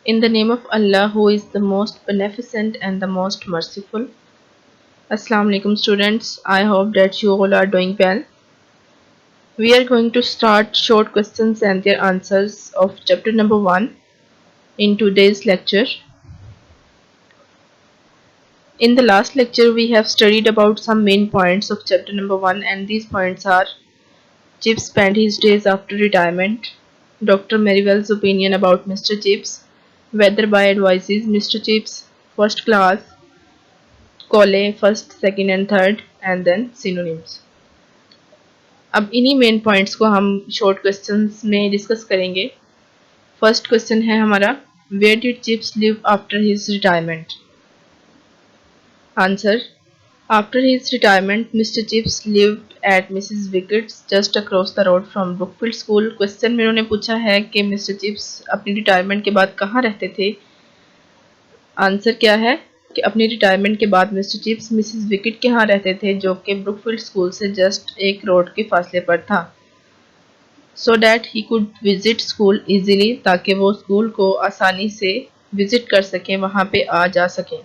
In the name of Allah, who is the most beneficent and the most merciful. Assalamu alaikum students. I hope that you all are doing well. We are going to start short questions and their answers of chapter number 1 in today's lecture. In the last lecture, we have studied about some main points of chapter number 1, and these points are: Chips spent his days after retirement, Dr. Merivale's opinion about Mr. Chips, Weatherby advises Mr. Chips, first class, कॉले first second and third and then synonyms. अब इन्हीं main points को हम short questions में discuss करेंगे। First question है हमारा, where did Chips live after his retirement? Answer, after his retirement Mr Chips lived at Mrs Wickett's just across the road from Brookfield school. Question में उन्होंने पूछा है कि मिस्टर चिप्स अपनी रिटायरमेंट के बाद कहाँ रहते थे। आंसर क्या है कि अपनी रिटायरमेंट के बाद मिस्टर चिप्स मिसेस विकेट के यहाँ रहते थे, जो कि ब्रुकफील्ड स्कूल से जस्ट एक रोड के फासले पर था। So that he could visit school easily, ताकि वो स्कूल को आसानी से विजिट कर सकें, वहाँ पे आ जा सकें।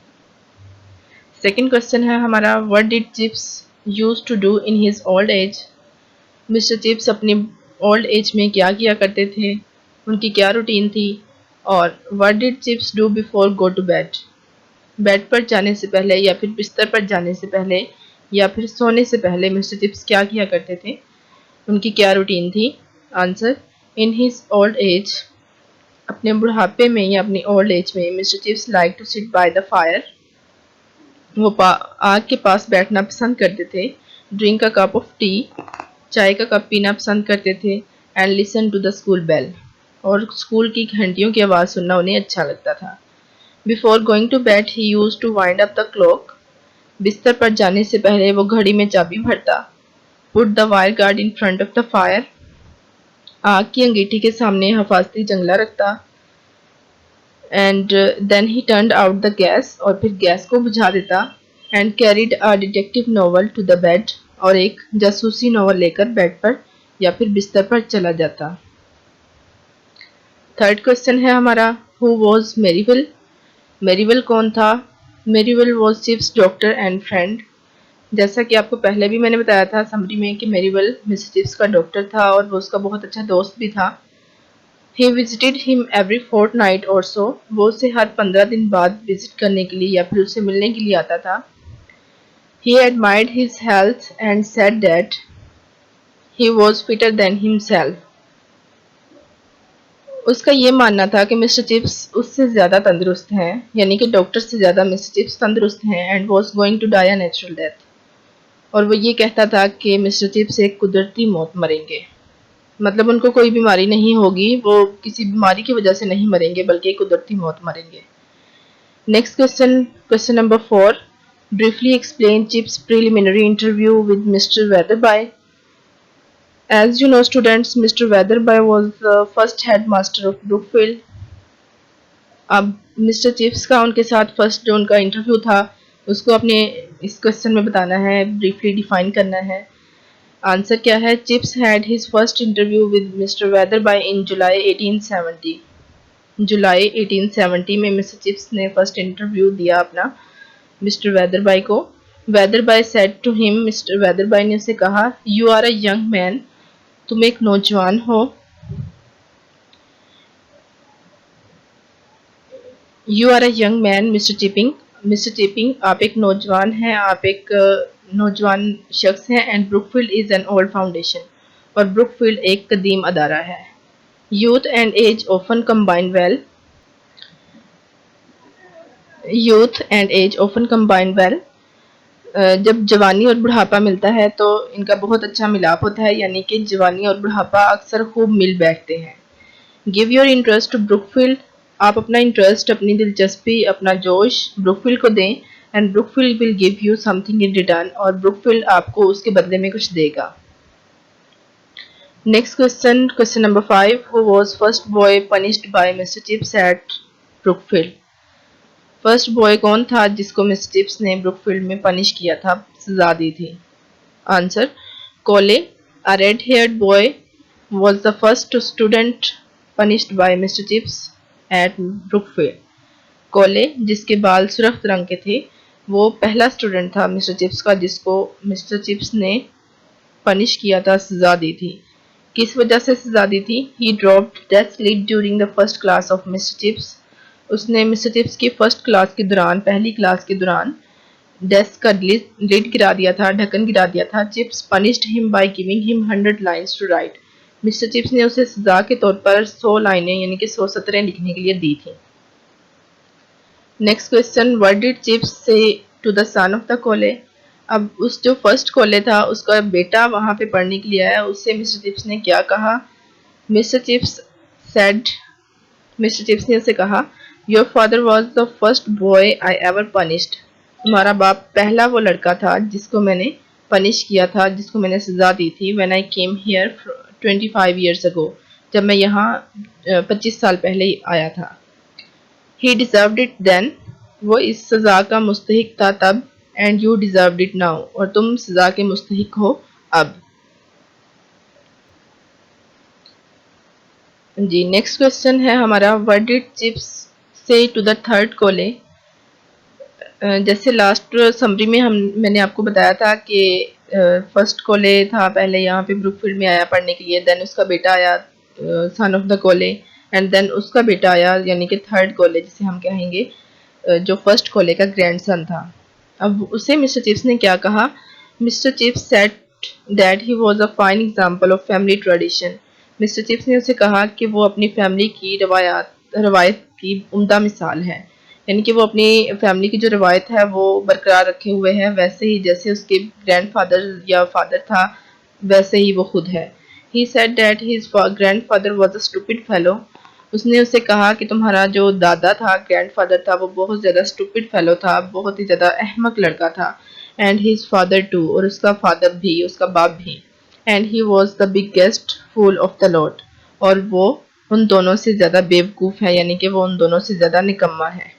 सेकंड क्वेश्चन है हमारा, what did Chips use to do in his old age? Mr Chips अपनी ओल्ड एज में क्या किया करते थे, उनकी क्या रूटीन थी? और what did Chips do before go to bed? Bed पर जाने से पहले या फिर बिस्तर पर जाने से पहले या फिर सोने से पहले मिस्टर चिप्स क्या किया करते थे, उनकी क्या रूटीन थी? Answer, in his old age, अपने बुढ़ापे में या अपनी ओल्ड एज में mister Chips like to sit by the fire, वो आग के पास बैठना पसंद करते थे। Drink a cup of tea, चाय का कप पीना पसंद करते थे। And listen to the school bell, और स्कूल की घंटियों की आवाज़ सुनना उन्हें अच्छा लगता था। Before going to bed, he used to wind up the clock. बिस्तर पर जाने से पहले वो घड़ी में चाबी भरता। Put the wire guard in front of the fire. आग की अंगीठी के सामने हिफाजती जंगला रखता। And then he turned out the gas, और फिर गैस को बुझा देता। And carried a detective novel to the bed, और एक जासूसी नॉवल लेकर बेड पर या फिर बिस्तर पर चला जाता। थर्ड क्वेश्चन है हमारा, Who was Merivale? मेरीवेल कौन था? Merivale was chips doctor and friend. जैसा कि आपको पहले भी मैंने बताया था समरी में कि मेरीवेल मिस चिप्स का डॉक्टर था और वो उसका बहुत अच्छा दोस्त भी था। He visited him every Fortnite और सो, वो उसे हर 15 दिन बाद विजिट करने के लिए या फिर उससे मिलने के लिए आता था। He admired his health and said that he was fitter than himself. उसका ये मानना था कि मिस्टर चिप्स उससे ज़्यादा तंदुरुस्त हैं, यानी कि डॉक्टर से ज़्यादा मिस्टर चिप्स तंदुरुस्त हैं। And was going to die a natural death, और वो ये कहता था कि मिस्टर चिप्स एक कुदरती मौत मरेंगे। मतलब उनको कोई बीमारी नहीं होगी, वो किसी बीमारी की वजह से नहीं मरेंगे बल्कि एक कुदरती मौत मरेंगे। Next question, question number 4, briefly explain Chips preliminary interview with mister Wetherby. As you know students, Mr. Weatherby was the first headmaster of Brookfield. अब मिस्टर चिप्स का उनके साथ फर्स्ट जो उनका इंटरव्यू था उसको अपने इस क्वेश्चन में बताना है, ब्रीफली डिफाइन करना है। आंसर क्या है? Chips had his first interview with mister Wetherby in July 1870। जुलाई 1870 में मिस्टर चिप्स ने फर्स्ट इंटरव्यू दिया अपना मिस्टर वेदरबाय को। Wetherby said to him, mister Wetherby ने उसे कहा, you are a young man, तुम एक नौजवान हो। You are a young man mister Chipping, mister Chipping आप एक नौजवान हैं, आप एक नौजवान शख्स हैं। And Brookfield is an old foundation, और ब्रुकफील्ड एक कदीम अदारा है। Youth and age often combine well, youth and age often combine well, जब जवानी और बुढ़ापा मिलता है तो इनका बहुत अच्छा मिलाप होता है, यानी कि जवानी और बुढ़ापा अक्सर खूब मिल बैठते हैं। Give your interest to Brookfield, आप अपना इंटरेस्ट, अपनी दिलचस्पी, अपना जोश ब्रुकफील्ड को दें। And Brookfield will give you something in return, और ब्रुकफील्ड आपको उसके बदले में कुछ देगा। Next question, question number 5, who was first boy punished by mister Chips at Brookfield? First boy कौन था जिसको मिस्टर चिप्स ने ब्रुकफील्ड में पनिश किया था, सजा दी थी? Answer, Colley, a red haired boy was the first student punished by Mr. Chips at Brookfield. कोले, जिसके बाल सुर्ख रंग के थे, वो पहला स्टूडेंट था मिस्टर चिप्स का जिसको मिस्टर चिप्स ने पनिश किया था, सजा दी थी। किस वजह से सजा दी थी? He dropped desk lid during the first class of Mr Chips. उसने मिस्टर चिप्स की फर्स्ट क्लास के दौरान, पहली क्लास के दौरान डेस्क का लिड गिरा दिया था, ढक्कन गिरा दिया था। Chips punished him by giving him 100 lines to write. Mr Chips ने उसे सजा के तौर पर 100 लाइनें यानी कि 100 सतरें लिखने के लिए दी थी। Next question, what did Chips say to the son of the Colley. अब उस जो फर्स्ट कोले था उसका बेटा वहां पे पढ़ने के लिए आया, उससे मिस्टर चिप्स ने क्या कहा? Mister chips said, mister Chips ने उसे कहा, your father was the first boy I ever punished. तुम्हारा बाप पहला वो लड़का था जिसको मैंने पनिश किया था, जिसको मैंने सजा दी थी। When I came here 25 years ago, जब मैं यहाँ 25 साल पहले ही आया था। ही डिजर्व्ड इट देन, वो इस सजा का मुस्तहिक था तब। And you deserved it now, और तुम सजा के मुस्तहिक हो अब। जी, नेक्स्ट क्वेश्चन है हमारा, what did Chips say to the third कोले। जैसे लास्ट समरी में मैंने आपको बताया था कि फर्स्ट कोले था पहले यहाँ पे ब्रुकफील्ड में आया पढ़ने के लिए, देन उसका बेटा आया सन ऑफ द कोले, एंड देन उसका बेटा आया यानी कि थर्ड कोले जिसे हम कहेंगे, जो फर्स्ट कोले का ग्रैंडसन था। अब उसे मिस्टर चिप्स ने क्या कहा? Mister chips said that he was a fine example of family tradition. Mister Chips ने उसे कहा कि वो अपनी फैमिली की रवायत की उम्दा मिसाल है, यानी कि वो अपनी फैमिली की जो रवायत है वो बरकरार रखे हुए है, वैसे ही जैसे उसके ग्रैंडफादर या फादर था वैसे ही वो खुद है। He said that his grandfather was a stupid fellow. उसने उसे कहा कि तुम्हारा जो दादा था, ग्रैंडफादर था, वो बहुत ज़्यादा स्टूपिड फेलो था, बहुत ही ज़्यादा अहमक लड़का था। एंड हिज फादर टू, और उसका फादर भी, उसका बाप भी। And he was the biggest fool of the lot, और वो उन दोनों से ज़्यादा बेवकूफ़ है, यानी कि वो उन दोनों से ज़्यादा निकम्मा है।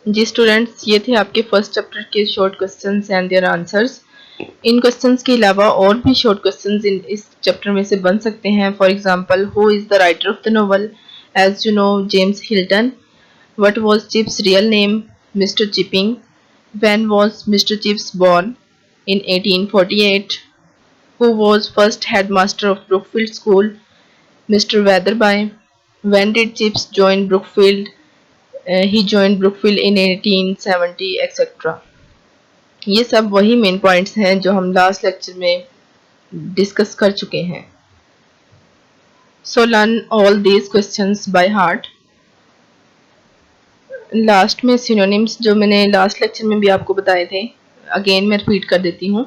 जी स्टूडेंट्स, ये थे आपके फर्स्ट चैप्टर के short questions and their answers. In questions के अलावा और भी शॉर्ट क्वेश्चंस इस चैप्टर में से बन सकते हैं। For example, who is the writer of the novel? As you know, James Hilton. What was Chips real name? Mr Chipping. When was Mr Chips born? In 1848. Who was first headmaster of Brookfield School? Mr. Weatherby. When did Chips join Brookfield? He joined Brookfield in 1870, etc. ये सब वही main points हैं जो हम last lecture में discuss कर चुके हैं। So learn all these questions by heart. Last में सिनोनिम्स जो मैंने लास्ट लेक्चर में भी आपको बताए थे, अगेन मैं रिपीट कर देती हूँ।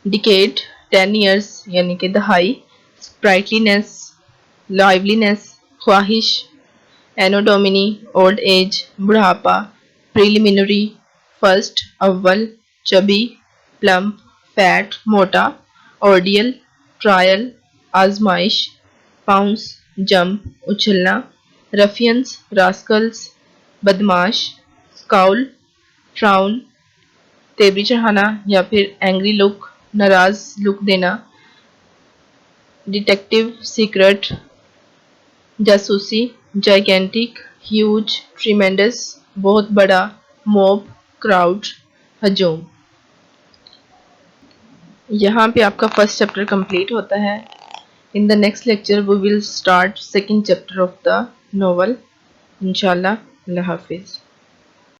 डिकेड 10 years यानी कि दहाई, स्प्राइटलीनेस लाइवलीनेस, ख्वाहिश, एनो डोमिनी ओल्ड एज बुढ़ापा, प्रीलिमिनरी फर्स्ट अव्वल, चबी प्लम्प फैट मोटा, ऑर्डियल ट्रायल आजमाइश, पाउंस जंप उछलना, रफियंस रास्कल्स बदमाश, स्काउल फ्राउन तेबरी चढ़ाना या फिर एंग्री लुक नाराज लुक देना, डिटेक्टिव सीक्रेट जासूसी, जाइगेंटिक ह्यूज ट्रीमेंडस बहुत बड़ा, मॉब क्राउड हजूम। यहाँ पे आपका फर्स्ट चैप्टर कंप्लीट होता है। In the next lecture we will start second chapter of the novel. इंशाल्लाह। अल्लाह हाफिज़।